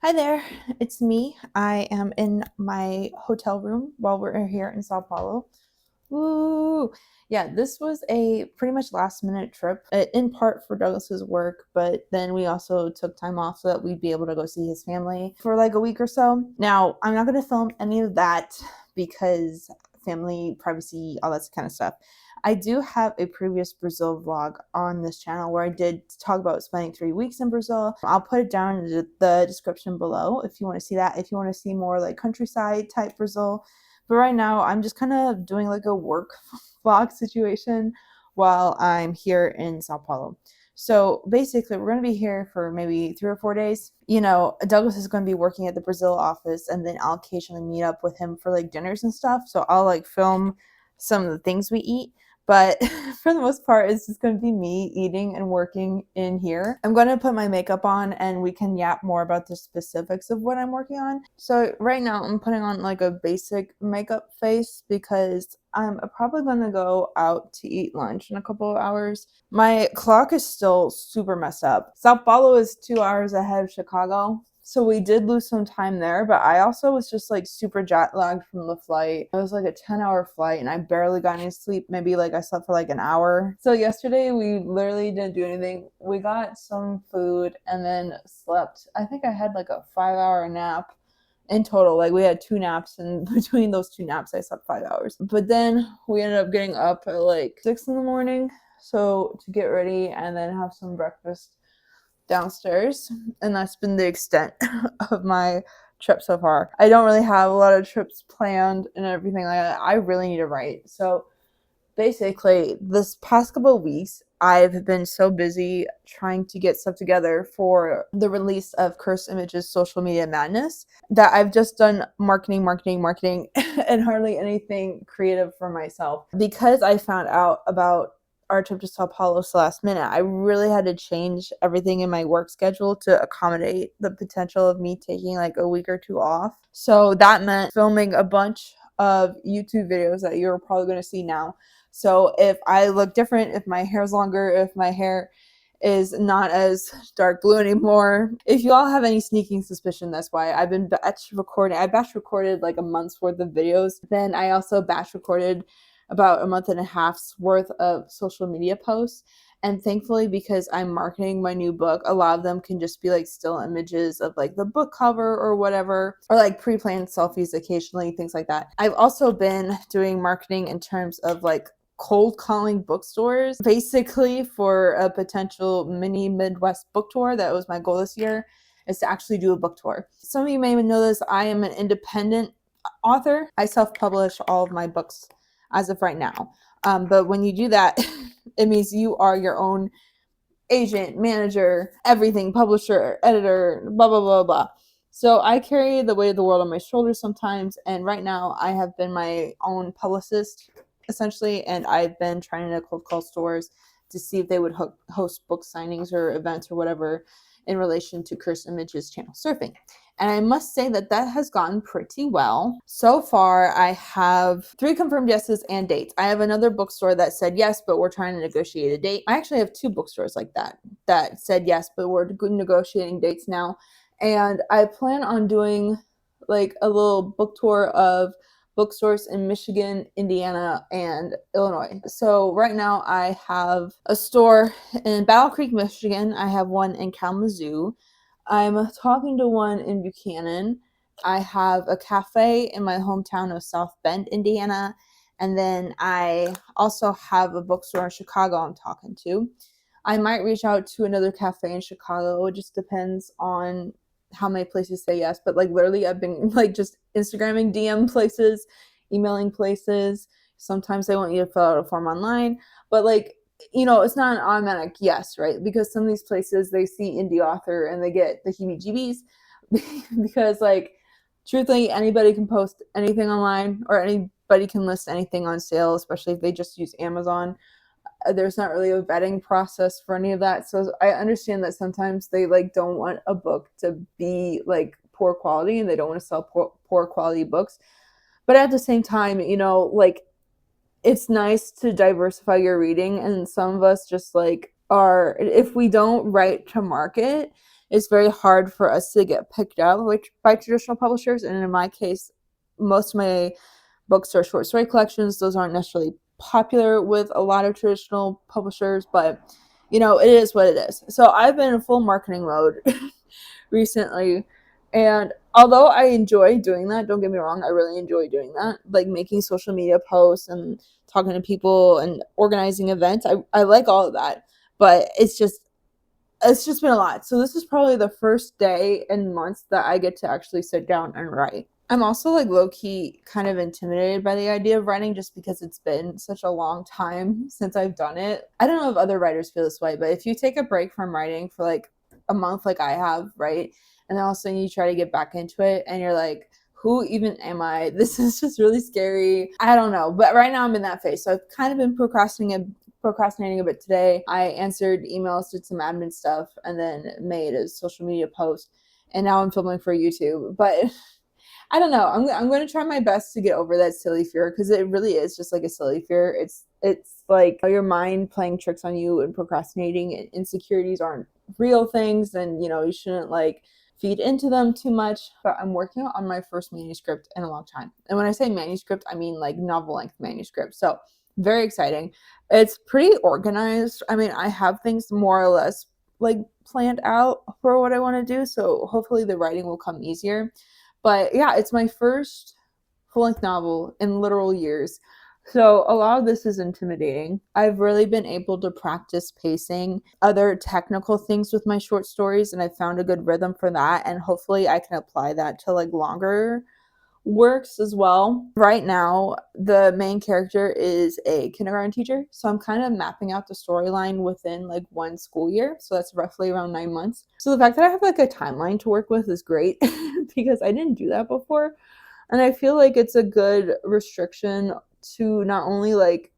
Hi there, it's me. I am in my hotel room while we're here in Sao Paulo. Woo! Yeah, this was a pretty much last minute trip, in part for Douglas's work, but then we also took time off so that we'd be able to go see his family for like a week or so. Now, I'm not going to film any of that because family, privacy, all that kind of stuff. I do have a previous Brazil vlog on this channel where I did talk about spending 3 weeks in Brazil. I'll put it down in the description below if you want to see that. If you want to see more like countryside type Brazil. But right now, I'm just kind of doing like a work vlog situation while I'm here in Sao Paulo. So basically, we're going to be here for maybe 3 or 4 days. Douglas is going to be working at the Brazil office, and then I'll occasionally meet up with him for like dinners and stuff. So I'll like film some of the things we eat. But for the most part, it's just going to be me eating and working in here. I'm going to put my makeup on and we can yap more about the specifics of what I'm working on. So right now I'm putting on like a basic makeup face because I'm probably going to go out to eat lunch in a couple of hours. My clock is still super messed up. Sao Paulo is 2 hours ahead of Chicago. So we did lose some time there, but I also was just like super jet lagged from the flight. It was like a 10-hour flight and I barely got any sleep. Maybe like I slept for like an hour. So yesterday we literally didn't do anything. We got some food and then slept. I think I had like a 5-hour nap in total. Like we had 2 naps, and between those 2 naps I slept 5 hours. But then we ended up getting up at like 6 in the morning. So to get ready and then have some breakfast downstairs, and that's been the extent of my trip so far. I don't really have a lot of trips planned and everything like that. I really need to write. So basically, this past couple of weeks, I've been so busy trying to get stuff together for the release of Cursed Images Social Media Madness that I've just done marketing, and hardly anything creative for myself. Because I found out about our trip to Sao Paulo last minute, I really had to change everything in my work schedule to accommodate the potential of me taking like a week or two off. So that meant filming a bunch of YouTube videos that you're probably going to see now. So if I look different, if my hair's longer, if my hair is not as dark blue anymore, if you all have any sneaking suspicion, that's why. I've been batch recording. I batch recorded like a month's worth of videos. Then I also batch recorded about a month and a half's worth of social media posts. And thankfully, because I'm marketing my new book, a lot of them can just be like still images of like the book cover or whatever, or like pre-planned selfies occasionally, things like that. I've also been doing marketing in terms of like cold calling bookstores, basically for a potential mini Midwest book tour. That was my goal this year, is to actually do a book tour. Some of you may know this, I am an independent author. I self-publish all of my books as of right now. But when you do that, it means you are your own agent, manager, everything, publisher, editor, blah, blah, blah, blah. So I carry the weight of the world on my shoulders sometimes. And right now I have been my own publicist, essentially. And I've been trying to cold call stores to see if they would host book signings or events or whatever in relation to Cursed Images channel surfing. And I must say that that has gone pretty well. So far, I have 3 confirmed yeses and dates. I have another bookstore that said yes, but we're trying to negotiate a date. I actually have 2 bookstores like that said yes, but we're negotiating dates now. And I plan on doing like a little book tour of bookstores in Michigan, Indiana, and Illinois. So right now I have a store in Battle Creek, Michigan. I have one in Kalamazoo. I'm talking to one in Buchanan. I have a cafe in my hometown of South Bend, Indiana. And then I also have a bookstore in Chicago I'm talking to. I might reach out to another cafe in Chicago. It just depends on how many places say yes. But like literally I've been like just Instagramming DM places, emailing places. Sometimes they want you to fill out a form online. But like, it's not an automatic yes, right? Because some of these places, they see indie author and they get the heebie-jeebies because like truthfully anybody can post anything online or anybody can list anything on sale, especially if they just use Amazon. There's not really a vetting process for any of that. So I understand that sometimes they like don't want a book to be like poor quality and they don't want to sell poor quality books. But at the same time, like it's nice to diversify your reading, and some of us just like are, if we don't write to market, it's very hard for us to get picked up by traditional publishers. And in my case, most of my books are short story collections. Those aren't necessarily popular with a lot of traditional publishers, but it is what it is. So I've been in full marketing mode recently. And although I enjoy doing that, don't get me wrong, I really enjoy doing that, like making social media posts and talking to people and organizing events. I like all of that, but it's just been a lot. So this is probably the first day in months that I get to actually sit down and write. I'm also like low-key kind of intimidated by the idea of writing just because it's been such a long time since I've done it. I don't know if other writers feel this way, but if you take a break from writing for like a month like I have, right? And then all of a sudden you try to get back into it and you're like, who even am I? This is just really scary. I don't know. But right now I'm in that phase. So I've kind of been procrastinating a bit today. I answered emails, did some admin stuff, and then made a social media post. And now I'm filming for YouTube. But I don't know. I'm going to try my best to get over that silly fear, because it really is just like a silly fear. It's like your mind playing tricks on you and procrastinating, and insecurities aren't real things, and you shouldn't like feed into them too much. But I'm working on my first manuscript in a long time. And when I say manuscript, I mean like novel length manuscript. So very exciting. It's pretty organized. I mean, I have things more or less like planned out for what I want to do. So hopefully the writing will come easier. But yeah, it's my first full-length novel in literal years. So a lot of this is intimidating. I've really been able to practice pacing, other technical things with my short stories, and I found a good rhythm for that. And hopefully I can apply that to like longer works as well. Right now, the main character is a kindergarten teacher. So I'm kind of mapping out the storyline within like one school year. So that's roughly around 9 months. So the fact that I have like a timeline to work with is great because I didn't do that before. And I feel like it's a good restriction to not only like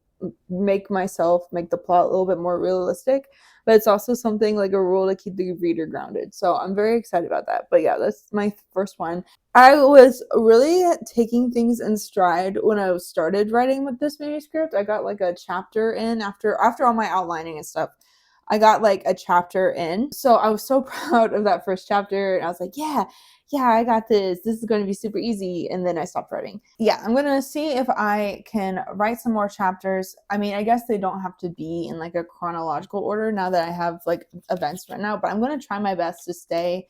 make the plot a little bit more realistic, but it's also something like a rule to keep the reader grounded. So I'm very excited about that. But yeah, that's my first one. I was really taking things in stride when I started writing with this manuscript. I got like a chapter in after all my outlining and stuff. I got like a chapter in. So I was so proud of that first chapter. And I was like, yeah, I got this. This is going to be super easy. And then I stopped writing. Yeah, I'm going to see if I can write some more chapters. I mean, I guess they don't have to be in like a chronological order now that I have like events written out, but I'm going to try my best to stay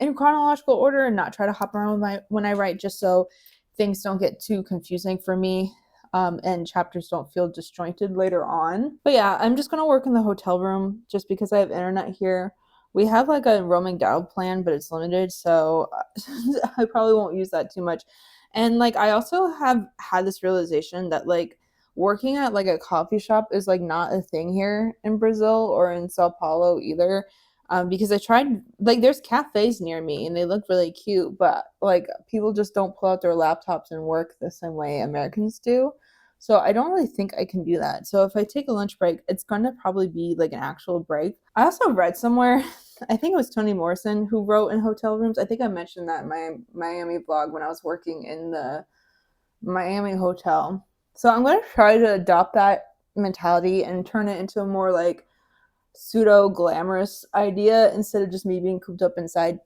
in chronological order and not try to hop around when I write, just so things don't get too confusing for me. And chapters don't feel disjointed later on. But yeah, I'm just going to work in the hotel room just because I have internet here. We have like a roaming data plan, but it's limited, so I probably won't use that too much. And like I also have had this realization that like working at like a coffee shop is like not a thing here in Brazil or in Sao Paulo either. Because I tried, like, there's cafes near me and they look really cute, but like people just don't pull out their laptops and work the same way Americans do. So I don't really think I can do that. So if I take a lunch break, it's going to probably be like an actual break. I also read somewhere, I think it was Toni Morrison who wrote in hotel rooms. I think I mentioned that in my Miami vlog when I was working in the Miami hotel. So I'm going to try to adopt that mentality and turn it into a more like pseudo glamorous idea instead of just me being cooped up inside.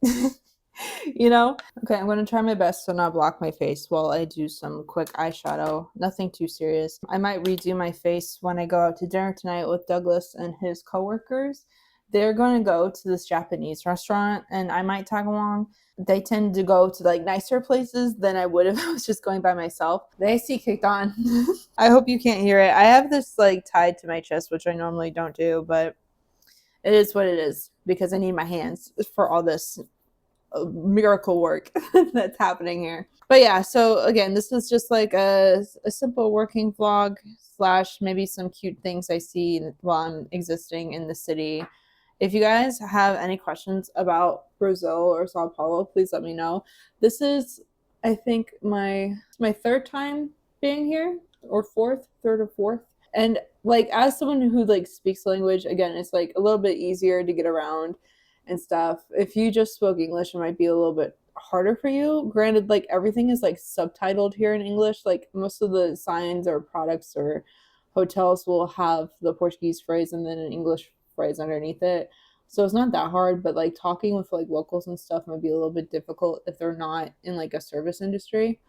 Okay, I'm going to try my best to not block my face while I do some quick eyeshadow. Nothing too serious. I might redo my face when I go out to dinner tonight with Douglas and his coworkers. They're going to go to this Japanese restaurant and I might tag along. They tend to go to like nicer places than I would if I was just going by myself. The AC kicked on. I hope you can't hear it. I have this like tied to my chest, which I normally don't do, but it is what it is because I need my hands for all this miracle work that's happening here. But yeah, so again, this is just like a simple working vlog / maybe some cute things I see while I'm existing in the city. If you guys have any questions about Brazil or Sao Paulo, please let me know. This is, I think, my third time being here, or third or fourth. And like as someone who like speaks the language, again, it's like a little bit easier to get around and stuff. If you just spoke English, it might be a little bit harder for you. Granted, like everything is like subtitled here in English. Like most of the signs or products or hotels will have the Portuguese phrase and then an English phrase underneath it. So it's not that hard, but like talking with like locals and stuff might be a little bit difficult if they're not in like a service industry.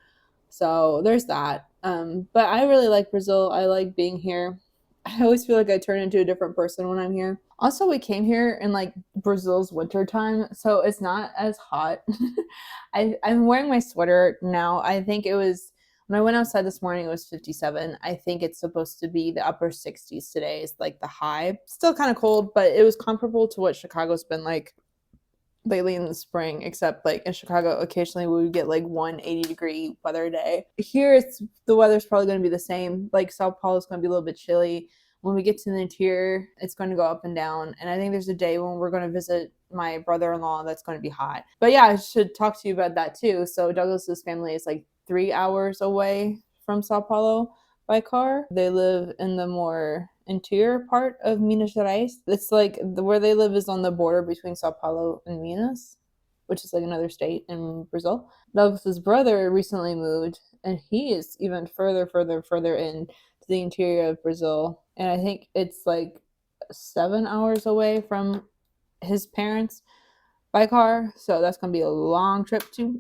So there's that. But I really like Brazil. I like being here. I always feel like I turn into a different person when I'm here. Also, we came here in like Brazil's winter time, so it's not as hot. I'm wearing my sweater now. I think it was when I went outside this morning, it was 57. I think it's supposed to be the upper 60s today, is like the high. Still kind of cold, but it was comparable to what Chicago's been like lately in the spring, except like in Chicago, occasionally we would get like 180-degree weather day. Here, it's the weather's probably going to be the same. Like Sao Paulo is going to be a little bit chilly. When we get to the interior, it's going to go up and down. And I think there's a day when we're going to visit my brother-in-law that's going to be hot. But yeah, I should talk to you about that too. So Douglas's family is like 3 hours away from Sao Paulo by car. They live in the more interior part of Minas Gerais. It's like where they live is on the border between Sao Paulo and Minas, which is like another state in Brazil. Douglas's brother recently moved, and he is even further in to the interior of Brazil. And I think it's like 7 hours away from his parents by car. So that's going to be a long trip too.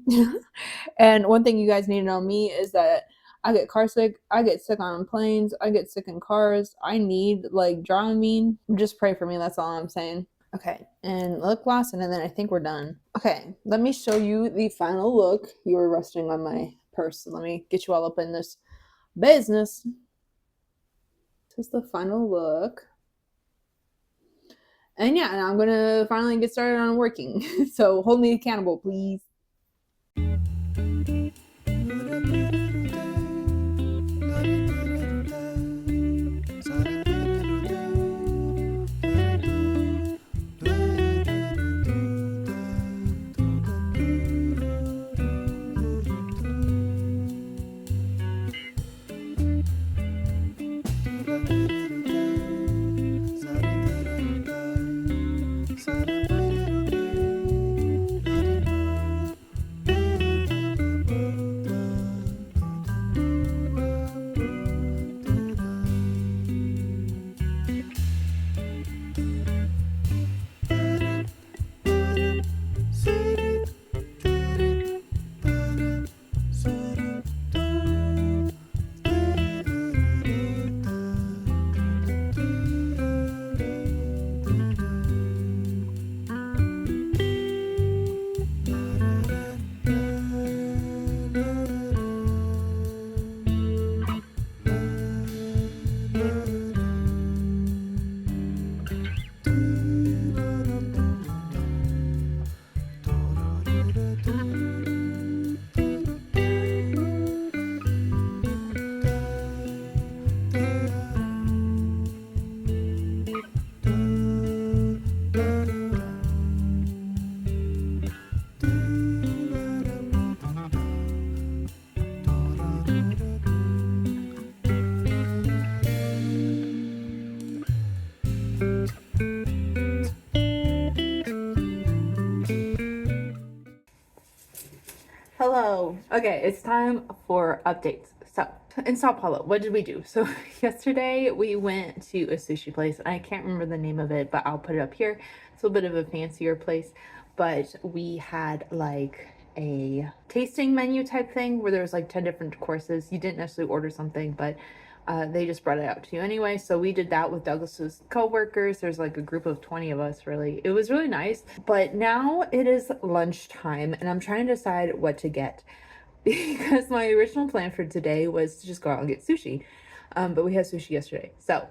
And one thing you guys need to know me is that I get car sick. I get sick on planes. I get sick in cars. I need like Dramamine. Just pray for me. That's all I'm saying. Okay, and lip gloss, and then I think we're done. Okay, let me show you the final look. You were resting on my purse. So let me get you all up in this business. This is the final look. And yeah, and I'm gonna finally get started on working. So hold me accountable, please. Hello. Okay, it's time for updates. So, in Sao Paulo, what did we do? So, yesterday we went to a sushi place. I can't remember the name of it, but I'll put it up here. It's a little bit of a fancier place, but we had like a tasting menu type thing where there was like 10 different courses. You didn't necessarily order something, but they just brought it out to you anyway. So we did that with Douglas's co-workers. There's like a group of 20 of us, really. It was really nice. But now it is lunchtime and I'm trying to decide what to get because my original plan for today was to just go out and get sushi. But we had sushi yesterday. So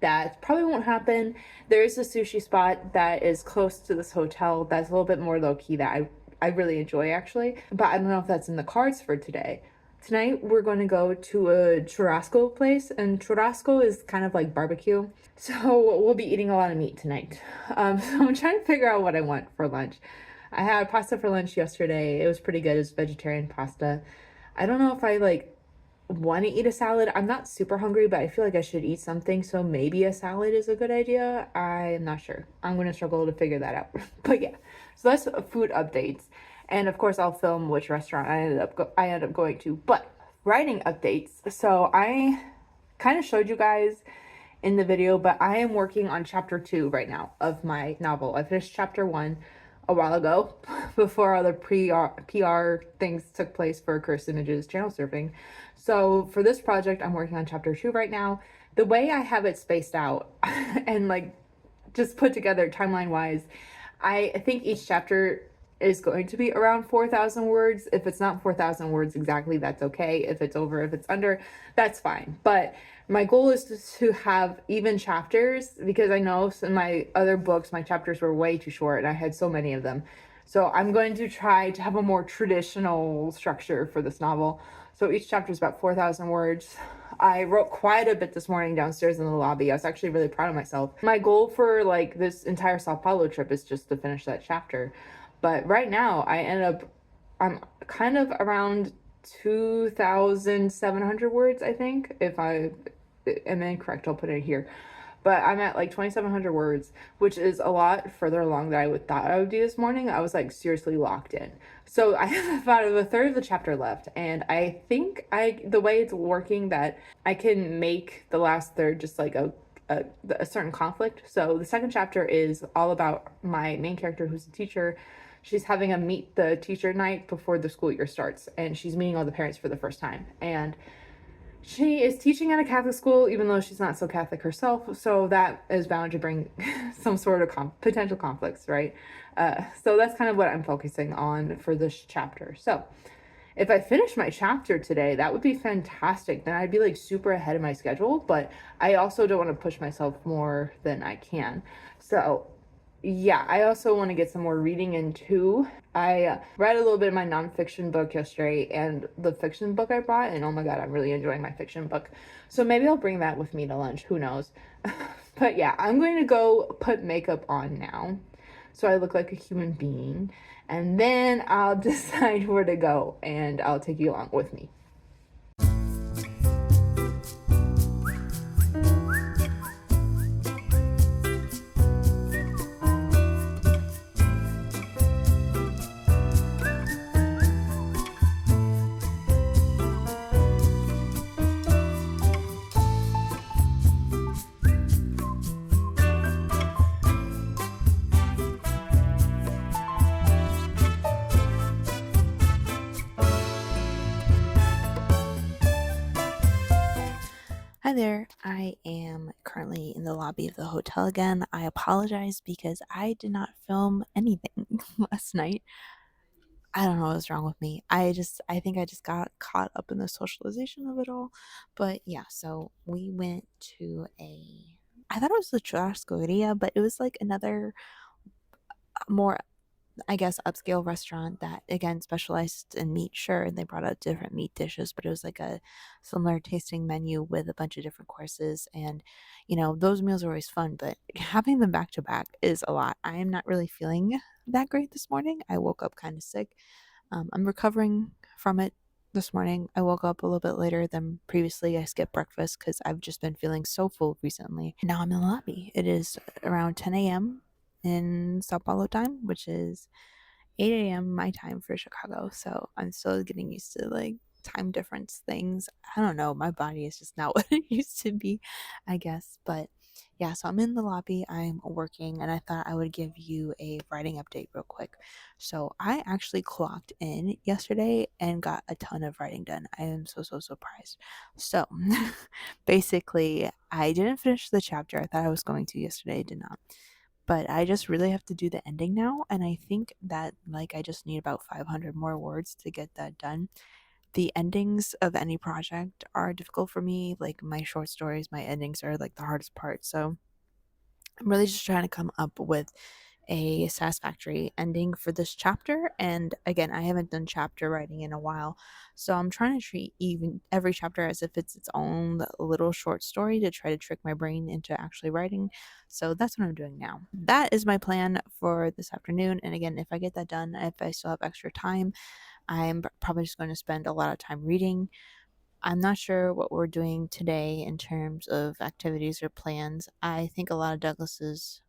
that probably won't happen. There is a sushi spot that is close to this hotel that's a little bit more low-key that I really enjoy actually. But I don't know if that's in the cards for today. Tonight we're going to go to a churrasco place, and churrasco is kind of like barbecue. So we'll be eating a lot of meat tonight. So I'm trying to figure out what I want for lunch. I had pasta for lunch yesterday. It was pretty good. It was vegetarian pasta. I don't know if I like want to eat a salad. I'm not super hungry, but I feel like I should eat something. So maybe a salad is a good idea. I'm not sure. I'm going to struggle to figure that out. But yeah, so that's food updates. And of course, I'll film which restaurant I ended up going to. But writing updates. So I kind of showed you guys in the video, but I am working on chapter 2 right now of my novel. I finished chapter 1 a while ago before all the PR things took place for Cursed Images channel surfing. So for this project, I'm working on chapter 2 right now. The way I have it spaced out and like just put together timeline wise, I think each chapter is going to be around 4,000 words. If it's not 4,000 words exactly, that's okay. If it's over, if it's under, that's fine. But my goal is to have even chapters, because I know in my other books, my chapters were way too short and I had so many of them. So I'm going to try to have a more traditional structure for this novel. So each chapter is about 4,000 words. I wrote quite a bit this morning downstairs in the lobby. I was actually really proud of myself. My goal for like this entire Sao Paulo trip is just to finish that chapter. But right now I'm kind of around 2,700 words, I think. If I am incorrect, I'll put it here. But I'm at like 2,700 words, which is a lot further along than I thought I would be this morning. I was like seriously locked in. So I have about a third of the chapter left, and I think the way it's working that I can make the last third just like a certain conflict. So the second chapter is all about my main character, who's a teacher. She's having a meet the teacher night before the school year starts, and she's meeting all the parents for the first time. And she is teaching at a Catholic school, even though she's not so Catholic herself, so that is bound to bring some sort of potential conflicts, right? So that's kind of what I'm focusing on for this chapter. So if I finish my chapter today, that would be fantastic. Then I'd be like super ahead of my schedule, but I also don't want to push myself more than I can. So yeah, I also want to get some more reading in too. I read a little bit of my nonfiction book yesterday and the fiction book I brought, and oh my god, I'm really enjoying my fiction book. So maybe I'll bring that with me to lunch, who knows. But yeah, I'm going to go put makeup on now so I look like a human being, and then I'll decide where to go, and I'll take you along with me. Hi there, I am currently in the lobby of the hotel again. I apologize because I did not film anything last night. I don't know what's wrong with me. I think I just got caught up in the socialization of it all. But yeah, so we went to I thought it was the churrascaria, but it was like another more, I guess, upscale restaurant that again specialized in meat. Sure, they brought out different meat dishes, but it was like a similar tasting menu with a bunch of different courses. And those meals are always fun, but having them back to back is a lot. I am not really feeling that great this morning. I woke up kind of sick. I'm recovering from it this morning. I woke up a little bit later than previously. I skipped breakfast because I've just been feeling so full recently. Now I'm in the lobby. It is around 10 a.m. in Sao Paulo time, which is 8 a.m. my time for Chicago. So I'm still getting used to like time difference things. I don't know. My body is just not what it used to be, I guess. But yeah, so I'm in the lobby. I'm working, and I thought I would give you a writing update real quick. So I actually clocked in yesterday and got a ton of writing done. I am so surprised. So basically, I didn't finish the chapter. I thought I was going to yesterday. I did not. But I just really have to do the ending now, and I think that like I just need about 500 more words to get that done. The endings of any project are difficult for me. Like my short stories, my endings are like the hardest part. So I'm really just trying to come up with a satisfactory ending for this chapter. And again, I haven't done chapter writing in a while, so I'm trying to treat even every chapter as if it's its own little short story to try to trick my brain into actually writing. So that's what I'm doing now. That is my plan for this afternoon. And again, if I get that done, if I still have extra time, I'm probably just going to spend a lot of time reading. I'm not sure what we're doing today in terms of activities or plans. I think a lot of Douglas's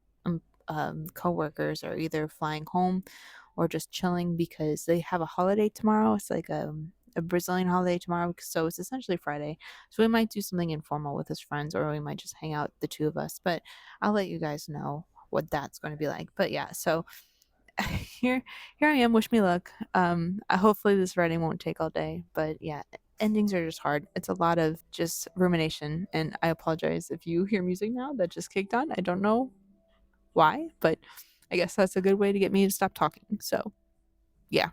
co-workers are either flying home or just chilling because they have a holiday tomorrow. It's like a Brazilian holiday tomorrow, so it's essentially Friday. So we might do something informal with his friends, or we might just hang out, the two of us. But I'll let you guys know what that's going to be like. But yeah, so here here I am. Wish me luck. Hopefully this writing won't take all day. But yeah, endings are just hard. It's a lot of just rumination, and I apologize if you hear music now that just kicked on. I don't know why, but I guess that's a good way to get me to stop talking. So yeah.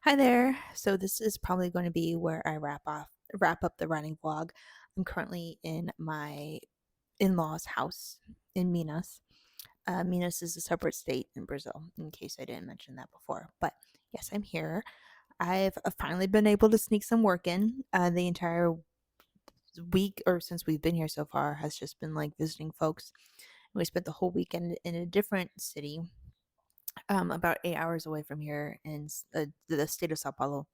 Hi there. So this is probably going to be where I wrap up the writing vlog. I'm currently in my in-laws' house in Minas. Minas is a separate state in Brazil, in case I didn't mention that before. But yes, I'm here. I've finally been able to sneak some work in. The entire week, or since we've been here so far, has just been like visiting folks. We spent the whole weekend in a different city, about 8 hours away from here in the state of Sao Paulo,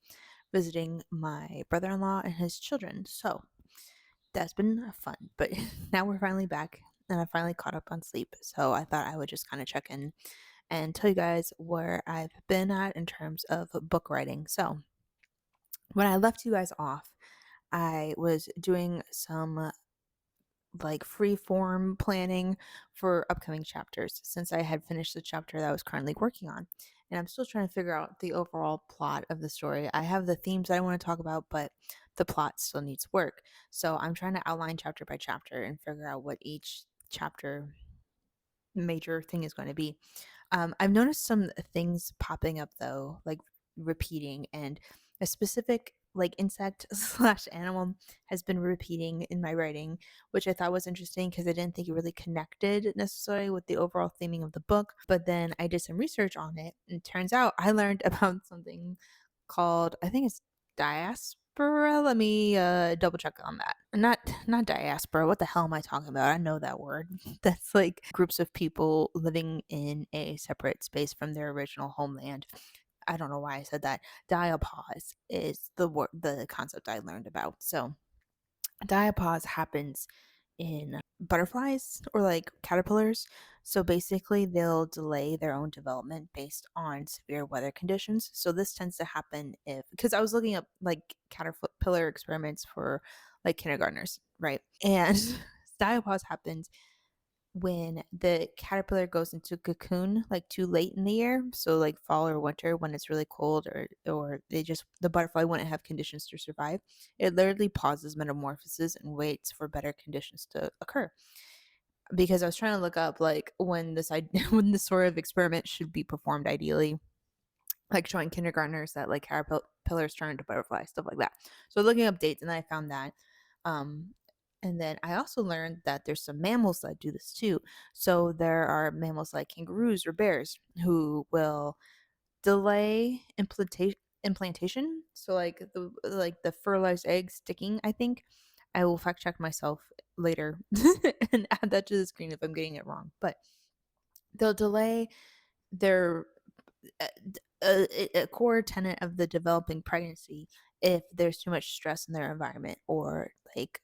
visiting my brother-in-law and his children. So that's been fun. But now we're finally back, and I finally caught up on sleep. So I thought I would just kind of check in and tell you guys where I've been at in terms of book writing. So when I left you guys off, I was doing some like free form planning for upcoming chapters since I had finished the chapter that I was currently working on. And I'm still trying to figure out the overall plot of the story. I have the themes I want to talk about, but the plot still needs work. So I'm trying to outline chapter by chapter and figure out what each chapter major thing is going to be. I've noticed some things popping up though, like repeating, and a specific like insect slash animal has been repeating in my writing, which I thought was interesting because I didn't think it really connected necessarily with the overall theming of the book. But then I did some research on it, and it turns out I learned about something called, I think it's diaspora. Let me double check on that. Not diaspora. What the hell am I talking about? I know that word. That's like groups of people living in a separate space from their original homeland. I don't know why I said that. Diapause is the concept I learned about. So diapause happens in butterflies or like caterpillars. So basically, they'll delay their own development based on severe weather conditions. So this tends to happen because I was looking up like caterpillar experiments for like kindergartners, right? And diapause happens when the caterpillar goes into cocoon like too late in the year, so like fall or winter when it's really cold, or the butterfly wouldn't have conditions to survive. It literally pauses metamorphosis and waits for better conditions to occur. Because I was trying to look up like when when this sort of experiment should be performed ideally, like showing kindergartners that like caterpillars turn into butterflies, stuff like that. So looking up dates, and then I found that. Um, and then I also learned that there's some mammals that do this too. So there are mammals like kangaroos or bears who will delay implantation. So like the fertilized egg sticking, I think. I will fact check myself later and add that to the screen if I'm getting it wrong. But they'll delay their a core tenet of the developing pregnancy if there's too much stress in their environment, or like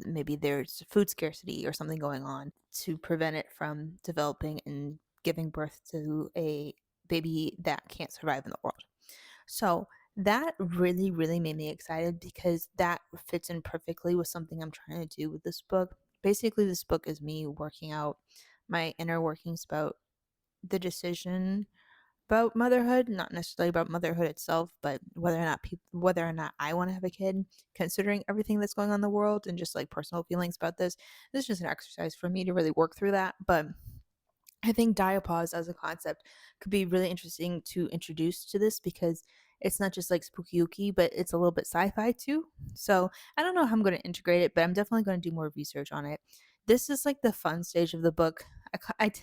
maybe there's food scarcity or something going on, to prevent it from developing and giving birth to a baby that can't survive in the world. So that really, really made me excited because that fits in perfectly with something I'm trying to do with this book. Basically, this book is me working out my inner workings about the decision about motherhood, not necessarily about motherhood itself, but whether or not I want to have a kid, considering everything that's going on in the world and just like personal feelings about this. This is just an exercise for me to really work through that. But I think diapause as a concept could be really interesting to introduce to this because it's not just like spooky ooky, but it's a little bit sci-fi too. So I don't know how I'm going to integrate it, but I'm definitely going to do more research on it. This is like the fun stage of the book.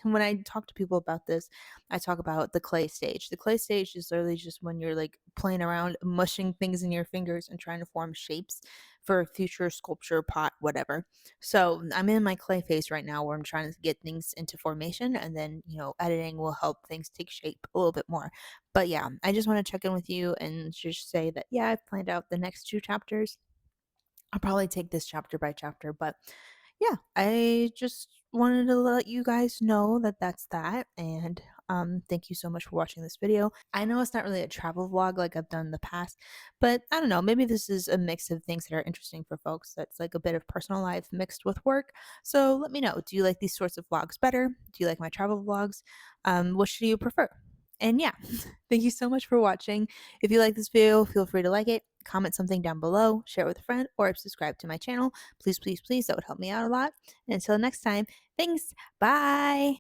When I talk to people about this, I talk about the clay stage. The clay stage is literally just when you're like playing around, mushing things in your fingers and trying to form shapes for a future sculpture, pot, whatever. So I'm in my clay phase right now where I'm trying to get things into formation and then, editing will help things take shape a little bit more. But yeah, I just want to check in with you and just say that, yeah, I've planned out the next two chapters. I'll probably take this chapter by chapter, but yeah, I just wanted to let you guys know that that's that. And thank you so much for watching this video. I know it's not really a travel vlog like I've done in the past, but I don't know, maybe this is a mix of things that are interesting for folks. That's like a bit of personal life mixed with work. So let me know, do you like these sorts of vlogs better? Do you like my travel vlogs? Which do you prefer? And yeah, thank you so much for watching. If you like this video, feel free to like it, comment something down below, share it with a friend, or subscribe to my channel. Please, please, please, that would help me out a lot. And until next time, thanks. Bye.